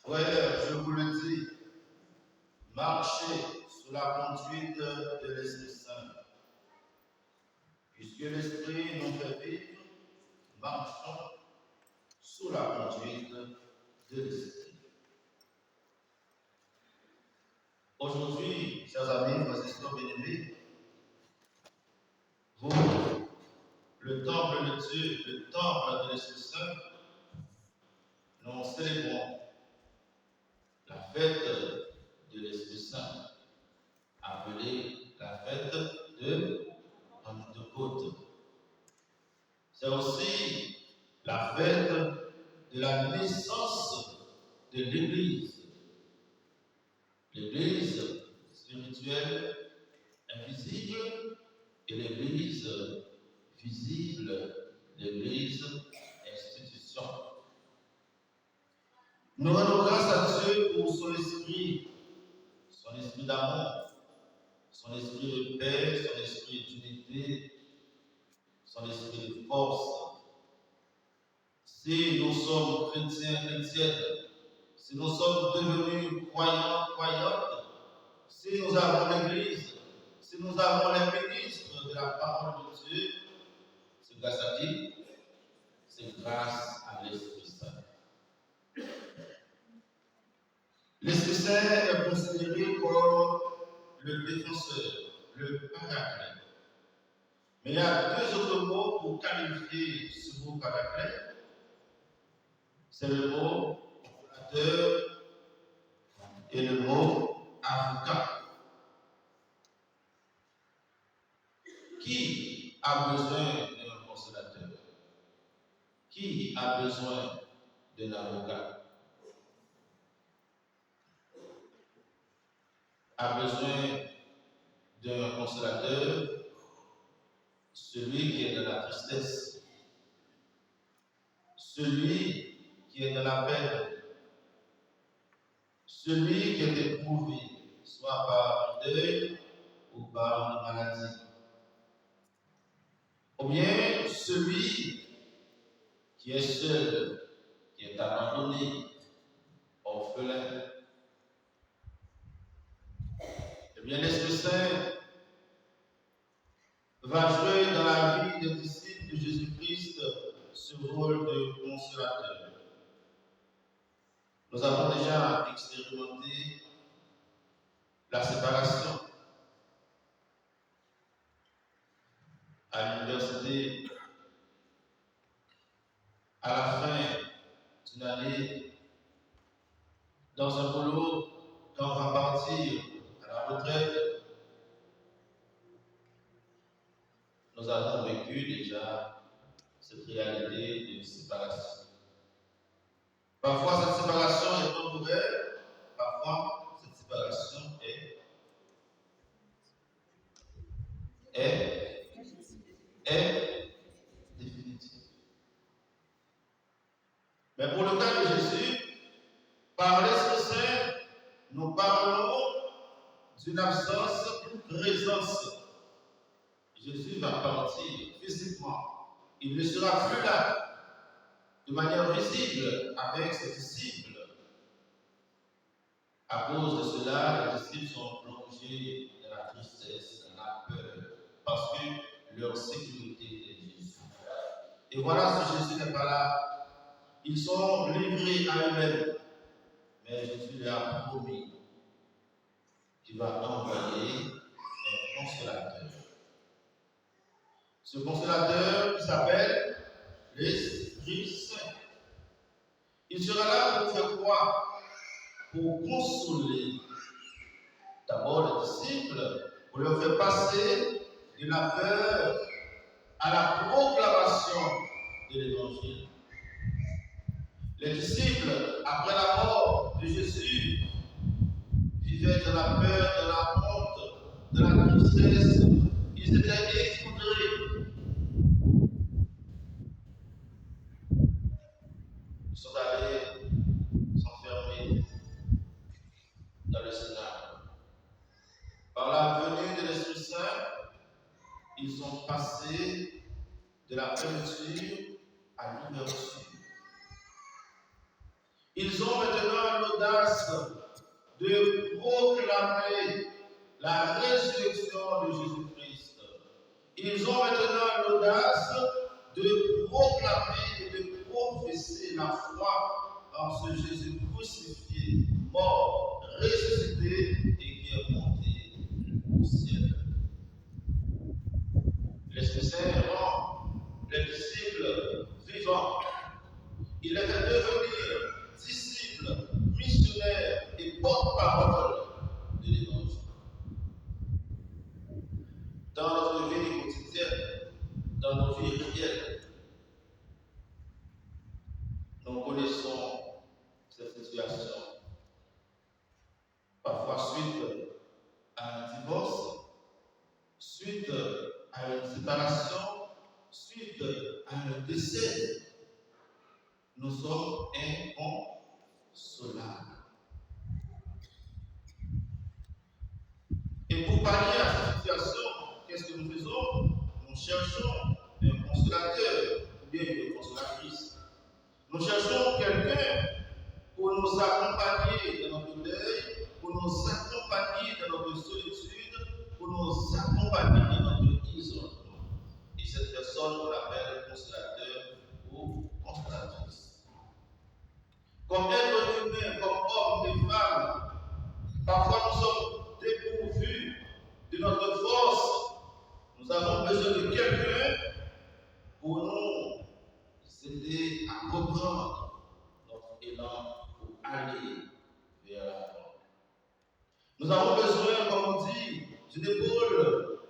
Frère, je vous le dis, marchez sous la conduite de l'Esprit Saint. Puisque l'Esprit nous fait vivre, marchons sous la conduite de l'Esprit. Aujourd'hui, chers amis, frères et sœurs bien-aimés, vous, le temple de Dieu, le temple de l'Esprit Saint, nous célébrons la fête de l'Esprit Saint, appelée la fête de Pentecôte. C'est aussi la fête de la naissance de l'Église. L'Église spirituelle, invisible, et l'Église visible, l'Église institution. Nous rendons grâce à Dieu pour son esprit d'amour, son esprit de paix, son esprit d'unité, son esprit de force. Si nous sommes chrétiens, chrétiennes, si nous sommes devenus croyants, croyantes, si nous avons l'Église, si nous avons les ministres de la parole de Dieu, c'est grâce à qui? C'est grâce à l'Esprit Saint. L'Esprit Saint est considéré comme le défenseur, le paraclet. Mais il y a deux autres mots pour qualifier ce mot paraclet. C'est le mot consolateur et le mot avocat. Qui a besoin d'un consolateur? Qui a besoin d'un avocat? A besoin d'un consolateur, celui qui est dans la tristesse, celui qui est dans la peine, celui qui est éprouvé, soit par un deuil ou par une maladie, ou bien celui qui est seul, qui est abandonné, orphelin. Eh bien, l'Esprit Saint va jouer dans la vie des disciples de Jésus-Christ ce rôle de consolateur. Nous avons déjà expérimenté la séparation. À l'université, à la fin d'une année, dans un boulot, quand on va partir à la retraite, nous avons vécu déjà cette réalité de séparation. Parfois, cette séparation est temporaire, parfois, cette séparation est définitive. Mais pour le cas de Jésus, par l'Esprit Saint, nous parlons d'une absence, d'une présence. Jésus va partir physiquement. Il ne sera plus là de manière visible avec ses disciples. À cause de cela, les disciples sont plongés dans la tristesse, dans la peur, parce que leur sécurité est Jésus. Et voilà, si Jésus n'est pas là, ils sont livrés à eux-mêmes. Mais Jésus leur a promis qu'il va envoyer un consolateur. Ce consolateur qui s'appelle l'Esprit Saint. Il sera là pour faire quoi? Pour consoler d'abord les disciples, pour leur faire passer de la peur à la proclamation de l'Évangile. Les disciples, après la mort de Jésus, de la peur, de la honte, de la tristesse. Ils étaient effondrés. Ils sont allés s'enfermer dans le Sénat. Par la venue de l'Esprit Saint, ils sont passés de la fermeture à l'ouverture. Ils ont maintenant l'audace de proclamer la résurrection de Jésus-Christ. Ils ont maintenant l'audace de proclamer et de professer la foi en ce Jésus crucifié, mort, ressuscité et qui est monté au ciel. L'Esprit Saint rend les disciples vivants. Il les fait devenir disciples, missionnaires et porte-parole de l'Évangile. Dans notre vie quotidienne, dans nos vies réelles, nous connaissons cette situation. Parfois suite à un divorce, suite à une séparation, suite à un décès, nous sommes inconsolables. Et pour pallier à cette situation, qu'est-ce que nous faisons? Nous cherchons un consolateur ou bien une consolatrice. Nous cherchons quelqu'un pour nous accompagner dans notre deuil, pour nous accompagner dans notre solitude, pour nous accompagner dans notre isolement. Et cette personne, on l'appelle consolateur ou consolatrice. Comme être humain, comme hommes et femmes, parfois nous sommes dépourvus de notre force. Nous avons besoin de quelqu'un pour nous aider à reprendre notre élan pour aller vers la mort. Nous avons besoin, comme on dit, d'une épaule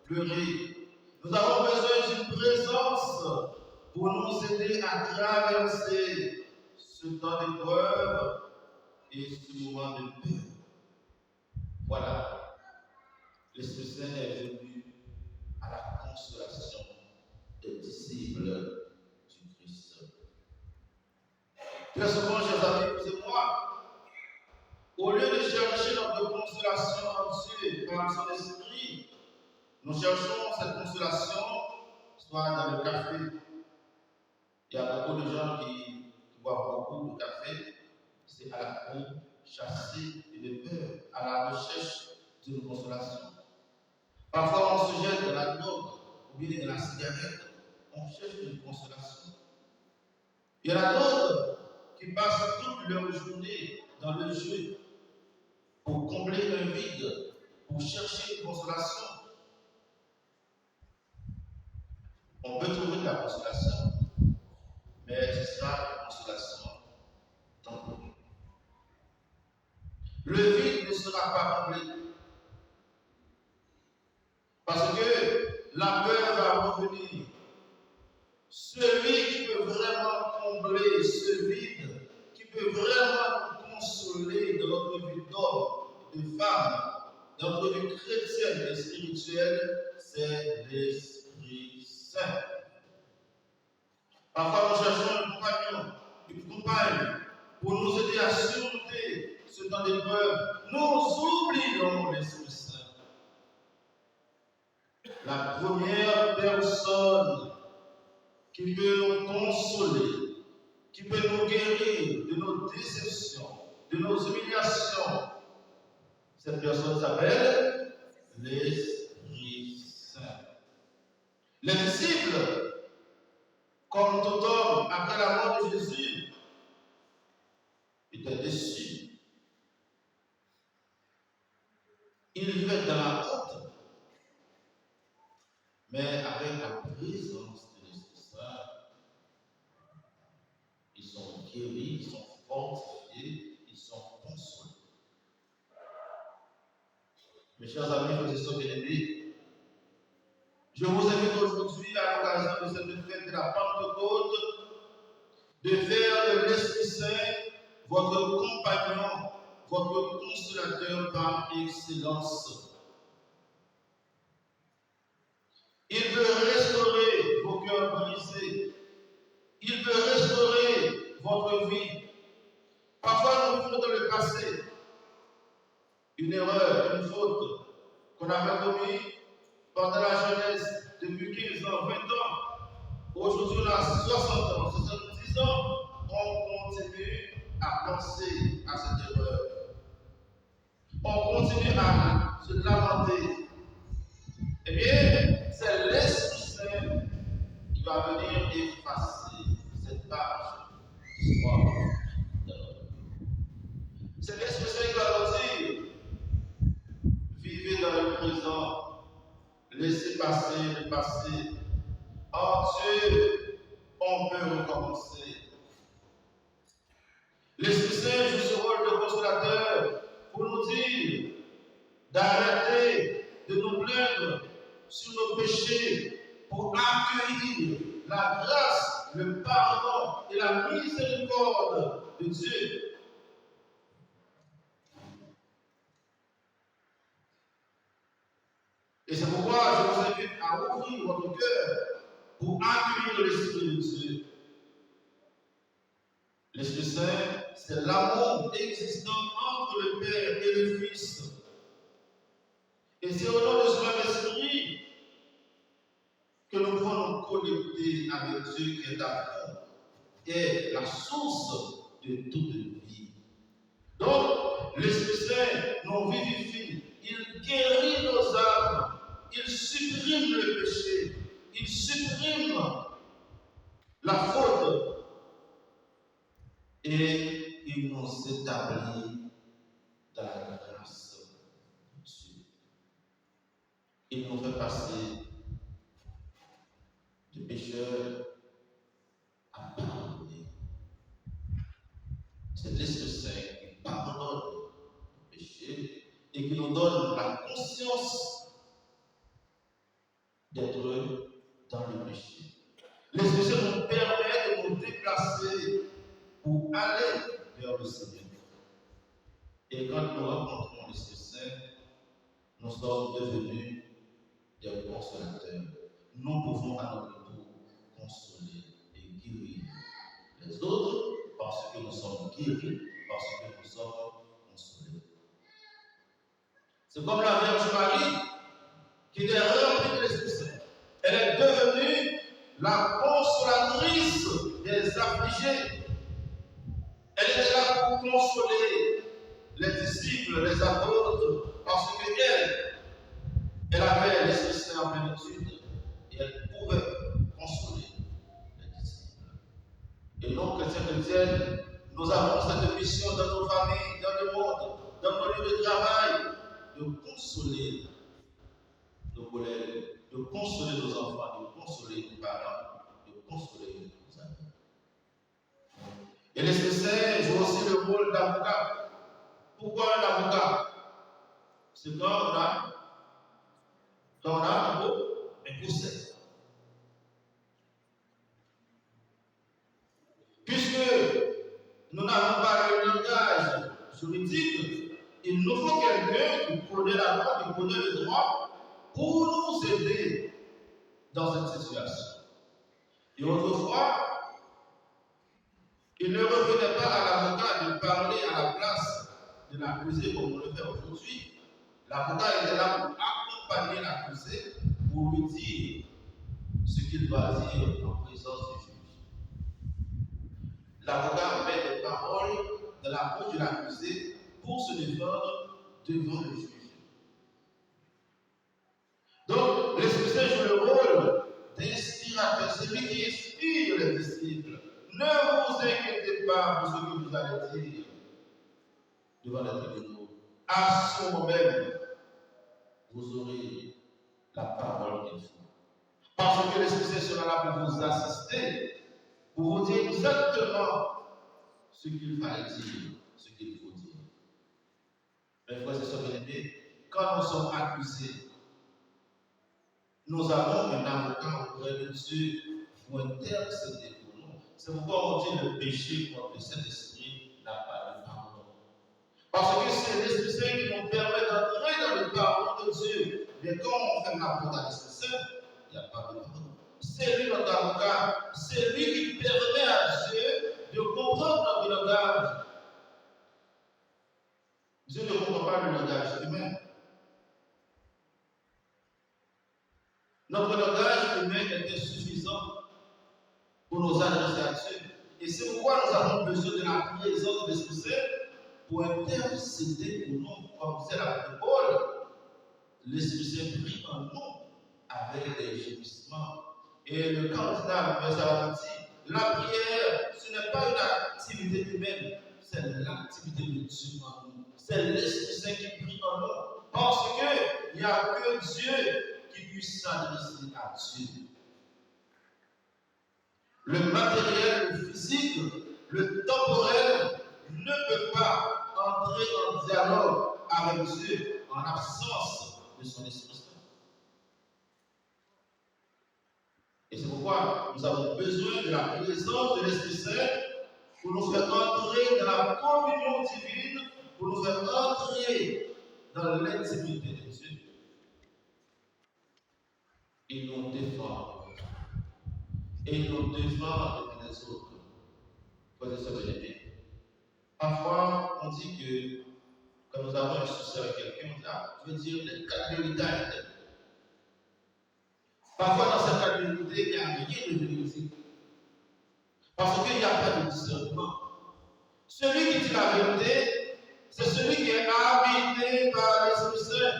pleurée. Nous avons besoin d'une présence pour nous aider à traverser ce temps d'épreuve et ce moment de paix. Voilà, l'Esprit Saint est venu à la consolation des disciples du Christ. Très souvent, chers amis, vous et moi, au lieu de chercher notre consolation en Dieu par son esprit, nous cherchons cette consolation soit dans le café. Il y a beaucoup de gens qui boivent beaucoup de café, c'est à la cour chasser de peur, à la recherche d'une consolation. Parfois, on se jette dans la drogue ou bien dans la cigarette, on cherche une consolation. Il y en a d'autres qui passent toute leur journée dans le jeu pour combler un vide, pour chercher une consolation. On peut trouver de la consolation, mais ce sera une consolation temporaire. Le vide ne sera pas comblé. Parce que la peur va revenir. Celui qui peut vraiment combler ce vide, qui peut vraiment nous consoler dans notre vie d'homme, de femme, dans notre vie chrétienne et spirituelle, c'est l'Esprit Saint. Parfois, nous cherchons un compagnon, une compagne, pour nous aider à surmonter ce temps d'épreuve. Nous oublions l'Esprit Saint. La première personne qui peut nous consoler, qui peut nous guérir de nos déceptions, de nos humiliations, cette personne s'appelle l'Esprit Saint. Les disciples, comme tout homme après la mort de Jésus, étaient déçus. Ils vivaient dans la honte. Mais avec la présence de l'Esprit Saint, ils sont guéris, ils sont fortifiés, ils sont consolés. Mes chers amis, frères et sœurs bien-aimés, je vous invite aujourd'hui à l'occasion de cette fête de la Pentecôte de faire de l'Esprit Saint votre compagnon, votre consolateur par excellence. Il veut restaurer vos cœurs brisés. Il veut restaurer votre vie. Parfois, nous faisons dans le passé une erreur, une faute qu'on avait commise pendant la jeunesse, depuis 15 ans, 20 ans. Aujourd'hui, on a 60 ans, 70 ans. On continue à penser à cette erreur. On continue à se lamenter. Eh bien, c'est l'Esprit Saint qui va venir effacer cette page d'histoire de notre vie. C'est l'Esprit Saint qui va nous dire, vivez dans le présent, laissez passer le passé. En Dieu, on peut recommencer. L'Esprit Saint joue ce rôle de consolateur pour nous dire d'arrêter de nous plaindre sur nos péchés, pour accueillir la grâce, le pardon et la miséricorde de Dieu. Et c'est pourquoi je vous invite à ouvrir votre cœur pour accueillir l'Esprit de Dieu. L'Esprit Saint, c'est l'amour existant entre le Père et le Fils. Et c'est au nom de ce même esprit que nous pouvons nous connecter avec Dieu qui est amour et la source de toute vie. Donc, l'Esprit Saint nous vivifie, il guérit nos âmes, il supprime le péché, il supprime la faute et il nous établit dans la grâce de Dieu. Il nous fait passer de pécheur à pardonner. C'est l'Esprit Saint qui pardonne le péché et qui nous donne la conscience d'être dans le péché. L'Esprit Saint nous permet de nous déplacer pour aller vers le Seigneur. Et quand nous rencontrons l'Esprit Saint, nous sommes devenus des consolateurs. Nous pouvons à notre tour consoler et guérir les autres parce que nous sommes guéris, parce que nous sommes consolés. C'est comme la Vierge Marie qui est remplie de l'Esprit Saint. Elle est devenue la consolatrice des affligés. Elle était là pour consoler les disciples, les apôtres, parce qu'elle avait l'Esprit Saint en plénitude et elle pouvait consoler les disciples. Et nous, chrétiens, nous avons cette mission dans nos familles, dans le monde, dans nos lieux de travail, de consoler nos collègues, de consoler nos enfants, de consoler nos parents, de consoler nos amis. Et l'Esprit Saint joue aussi le rôle d'avocat. Pourquoi un avocat? C'est quand on a un procès. Puisque nous n'avons pas le langage juridique, il nous faut quelqu'un qui connaît la loi, qui connaît le droit, pour nous aider dans cette situation. Et autrefois, il ne revenait pas à l'avocat de parler à la place de l'accusé comme on le fait aujourd'hui. L'avocat était là pour accompagner l'accusé, pour lui dire ce qu'il doit dire en présence du juge. L'avocat met des paroles dans la bouche de l'accusé pour se défendre devant le juge. Donc, l'Esprit Saint joue le rôle d'inspirateur, c'est lui qui inspire les disciples. Ne vous inquiétez pas pour ce que vous allez dire devant les tribunaux. À ce moment même, vous aurez la parole qu'il faut. Parce que l'Esprit Saint sera là pour vous assister, pour vous dire exactement ce qu'il fallait dire, ce qu'il faut dire. Mes frères et sœurs bien-aimés, quand nous sommes accusés, nous avons un avocat auprès de Dieu pour intercéder pour nous. C'est pourquoi on dit le péché contre le Saint-Esprit n'a pas de pardon. Parce que Mais quand on ferme la porte à l'Esprit Saint, il n'y a pas de pardon. C'est lui notre avocat, c'est lui qui permet à Dieu de comprendre notre langage. Dieu ne comprend pas le langage humain. Notre langage humain est insuffisant pour nous adresser à Dieu. Et c'est pourquoi nous avons besoin de la présence de l'Esprit Saint pour intercéder pour nous, comme c'est la parole. L'Esprit Saint prie en nous avec des gémissements. Et le candidat, verset 20, dit, la prière, ce n'est pas une activité humaine, c'est l'activité de Dieu en nous. C'est l'Esprit Saint qui prie en nous. Parce qu'il n'y a que Dieu qui puisse s'adresser à Dieu. Le matériel, le physique, le temporel ne peut pas entrer en dialogue avec Dieu en absence de son Esprit Saint. Et c'est pourquoi nous avons besoin de la présence de l'Esprit Saint pour nous faire entrer dans la communion divine, pour nous faire entrer dans l'intimité de Dieu. Il nous défend. Et il nous défend les uns les autres. Frères et sœurs bien-aimés. Parfois, on dit que quand nous avons un souci avec quelqu'un, on dit, je veux dire les quatre vérités à l'intérieur. Parfois, dans cette quatre vérités, il n'y a rien de vérité. Parce qu'il n'y a pas de discernement. Celui qui dit la vérité, c'est celui qui est habité par l'Esprit Saint.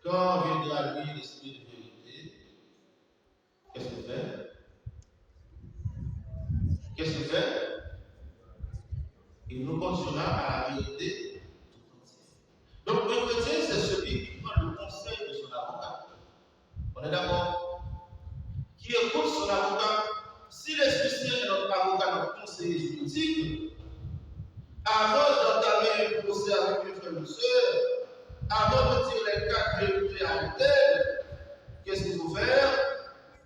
Quand vient à lui l'Esprit de vérité, qu'est-ce qu'il fait? Qu'est-ce qu'il fait? Il nous conduira à la vérité tout entière. Donc, le chrétien, c'est celui qui prend le conseil de son avocat. On est d'accord? Qui écoute son avocat. Si l'Esprit Saint est notre avocat, notre conseiller juridique, avant d'entamer un procès avec une frère ou une soeur, avant de dire les quatre vérités à l'autel, qu'est-ce qu'il faut faire?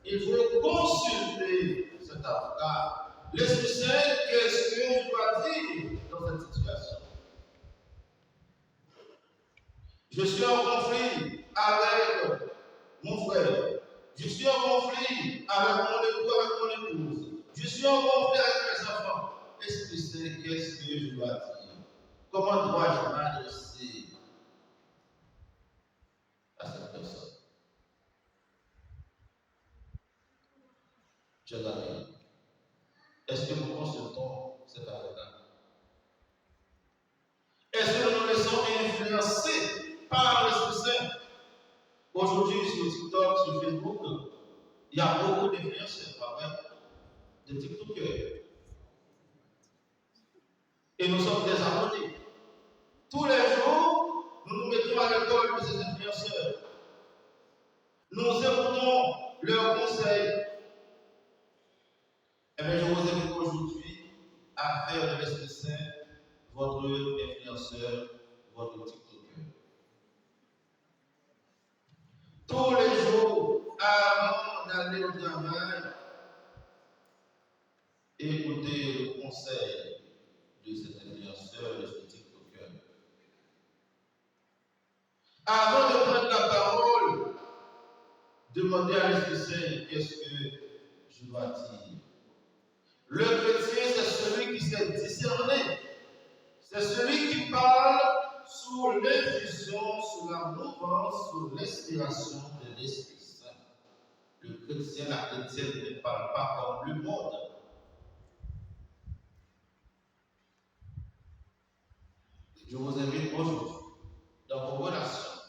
Il faut consulter cet avocat. L'Esprit Saint, qu'est-ce que je dois dire dans cette situation? Je suis en conflit avec mon frère. Je suis en conflit avec mon époux, avec mon épouse. Je suis en conflit avec mes enfants. Esprit Saint, qu'est-ce que je dois dire? Comment dois-je m'adresser à cette personne? Chers amis, est-ce que nous consultons cet avocat? Est-ce que nous nous laissons influencer par l'Esprit Saint? Aujourd'hui, sur TikTok, sur Facebook, il y a beaucoup d'influenceurs, pas vrai? De TikTokers. Et nous sommes des abonnés. Tous les jours, nous nous mettons à l'école de ces influenceurs. Nous écoutons leurs conseils. Eh bien, je vous invite aujourd'hui à faire de l'Esprit Saint votre influenceur, votre TikToker. Tous les jours, avant d'aller au travail, écoutez le conseil de cet influenceur, de ce TikToker. Avant de prendre la parole, demandez à l'Esprit Saint qu'est-ce que je dois dire. Le chrétien, c'est celui qui sait discerner. C'est celui qui parle sous l'infusion, sous la mouvance, sous l'inspiration de l'Esprit Saint. Le chrétien, la chrétienne ne parle pas comme le monde. Je vous invite aujourd'hui, dans vos relations,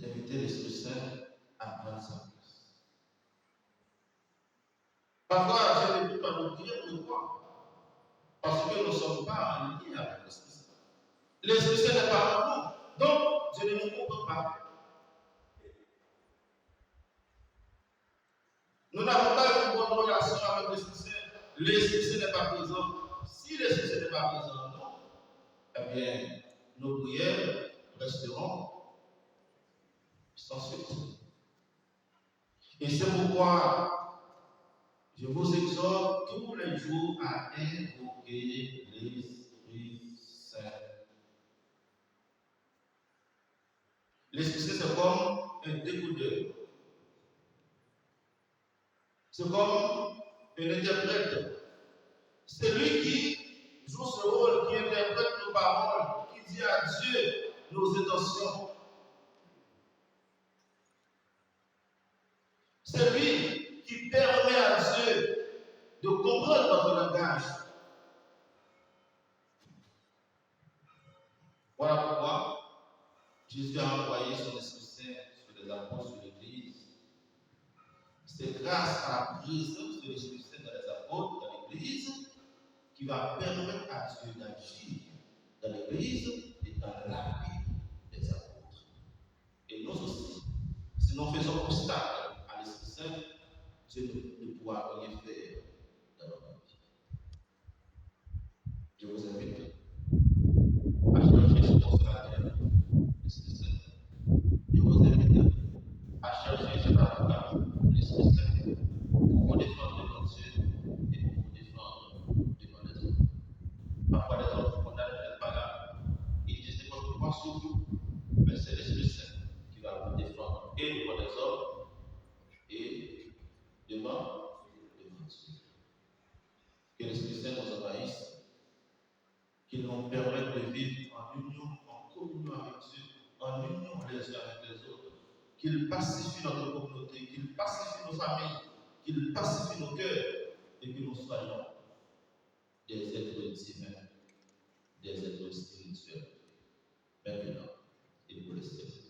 d'inviter l'Esprit Saint à prendre sa place. Parfois, je ne peux pas nous dire pourquoi. Parce que nous ne sommes pas en lien avec l'Esprit Saint. L'Esprit Saint n'est pas en nous. Donc, je ne nous comprends pas. Nous n'avons pas une bonne relation avec l'Esprit Saint. L'Esprit Saint n'est pas présent. Si l'Esprit Saint n'est pas présent en nous, eh bien, nos prières resteront sans suite. Et c'est pourquoi je vous exhorte tous les jours à invoquer l'Esprit Saint. L'Esprit Saint, c'est comme un décodeur. C'est comme un interprète. C'est lui qui joue ce rôle, qui interprète nos paroles, qui dit à Dieu nos intentions. C'est lui qui permet à Dieu de comprendre notre langage. Voilà pourquoi Jésus a envoyé son Esprit Saint sur les apôtres, sur l'Église. C'est grâce à la présence de l'Esprit Saint dans les apôtres, dans l'Église, qui va permettre à Dieu d'agir dans l'Église et dans la vie des apôtres. Et nous aussi, si nous faisons obstacle à l'Esprit Saint, Dieu ne pourra rien faire dans notre vie. Je vous invite à chercher ce consolateur, l'Esprit Saint. Je vous invite à chercher cet avocat, l'Esprit Saint, pour vous défendre devant Dieu et pour vous défendre devant les autres. Parfois, les autres condamnent, vous n'êtes pas là. Ils disent des choses pas sur vous, mais c'est l'Esprit Saint qui va vous défendre et devant les hommes et devant Dieu. Que l'Esprit Saint nous envahisse, qu'il nous permette de vivre en union, en communion avec Dieu, en union les uns avec les autres, qu'il pacifie notre communauté, qu'il pacifie nos familles, qu'il pacifie nos cœurs et que nous soyons des êtres divins, des êtres spirituels, maintenant et pour les siècles.